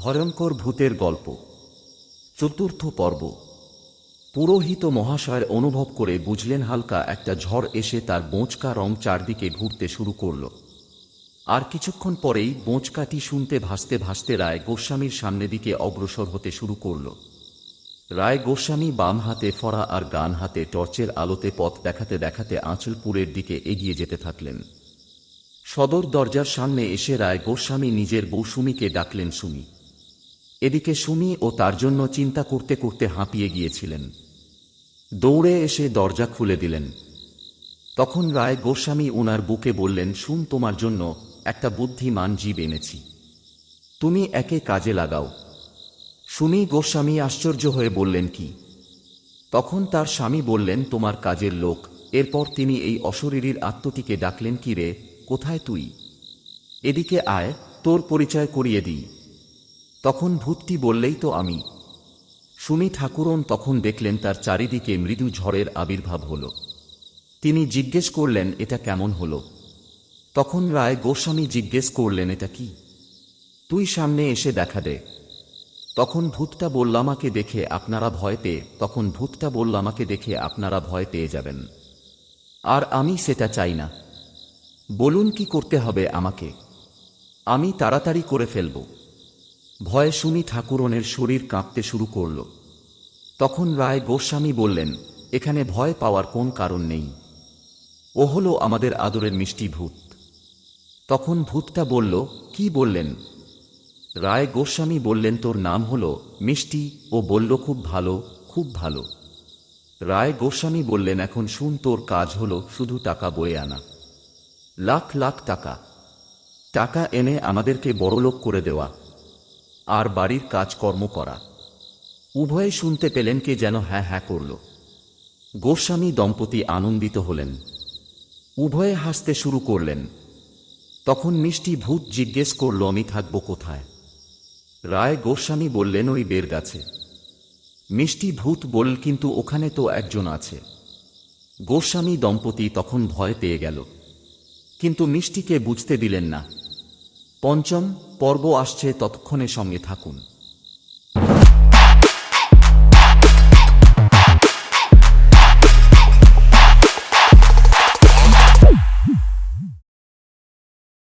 ভয়ঙ্কর ভূতের গল্প চতুর্থ পর্ব। পুরোহিত মহাশয় অনুভব করে বুঝলেন হালকা একটা ঝড় এসে তার বোঁচকা রং চারদিকে ঘুরতে শুরু করল। আর কিছুক্ষণ পরেই বোঁচকাটি শুনতে ভাসতে ভাসতে রায় গোস্বামীর সামনে দিকে অগ্রসর হতে শুরু করল। রায় গোস্বামী বাম হাতে ফড়া আর ডান হাতে টর্চের আলোতে পথ দেখাতে দেখাতে আঁচলপুরের দিকে এগিয়ে যেতে থাকলেন। সদর দরজার সামনে এসে রায় গোস্বামী নিজের বউ সুমিকে ডাকলেন। সুমি। এদিকে সুমি ও তার জন্য চিন্তা করতে করতে হাঁপিয়ে গিয়েছিলেন। দৌড়ে এসে দরজা খুলে দিলেন। তখন রায় গোস্বামী ওনার বুকে বললেন, শুন, তোমার জন্য একটা বুদ্ধিমান জীব এনেছি, তুমি একে কাজে লাগাও। সুমি গোস্বামী আশ্চর্য হয়ে বললেন, কি? তখন তার স্বামী বললেন, তোমার কাজের লোক। এরপর তিনি এই অশরীরীর আত্মটিকে ডাকলেন, কি রে, কোথায় তুই? এদিকে আয়, তোর পরিচয় করিয়ে দিই। তখন ভূতটি বললেই তো আমি। সুমি ঠাকুরন তখন দেখলেন তার চারিদিকে মৃদু ঝড়ের আবির্ভাব হল। তিনি জিজ্ঞেস করলেন, এটা কেমন হলো? তখন রায় গোস্বামী জিজ্ঞেস করলেন, এটা কি? তুই সামনে এসে দেখা দে। তখন ভূতটা বলল, আমাকে দেখে আপনারা ভয় পেয়ে যাবেন, আর আমি সেটা চাই না। বলুন কি করতে হবে আমাকে, আমি তাড়াতাড়ি করে ফেলব। ভয়ে সুমি ঠাকুরনের শরীর কাঁপতে শুরু করল। তখন রায় গোস্বামী বললেন, এখানে ভয় পাওয়ার কোন কারণ নেই, ও হলো আমাদের আদরের মিষ্টি ভূত। তখন ভূতটা বলল, কি বললেন? রায় গোস্বামী বললেন, তোর নাম হলো মিষ্টি। ও বলল, খুব ভালো, খুব ভালো। রায় গোস্বামী বললেন, এখন শুন, তোর কাজ হলো শুধু টাকা বয়ে আনা, লাখ লাখ টাকা। টাকা এনে আমাদেরকে বড়লোক করে দেওয়া, আর বাড়ির কাজকর্ম করা। উভয়ে শুনতে পেলেন, কে যেন হ্যাঁ হ্যাঁ করল। গোস্বামী দম্পতি আনন্দিত হলেন, উভয়ে হাসতে শুরু করলেন। তখন মিষ্টি ভূত জিজ্ঞেস করল, আমি থাকব কোথায়? রায় গোস্বামী বললেন, ওই বের গাছে। মিষ্টি ভূত বলল, কিন্তু ওখানে তো একজন আছে। গোস্বামী দম্পতি তখন ভয় পেয়ে গেল, কিন্তু মিষ্টিকে বুঝতে দিলেন না। পঞ্চম পর্ব আসছে, ততক্ষণে সঙ্গে থাকুন।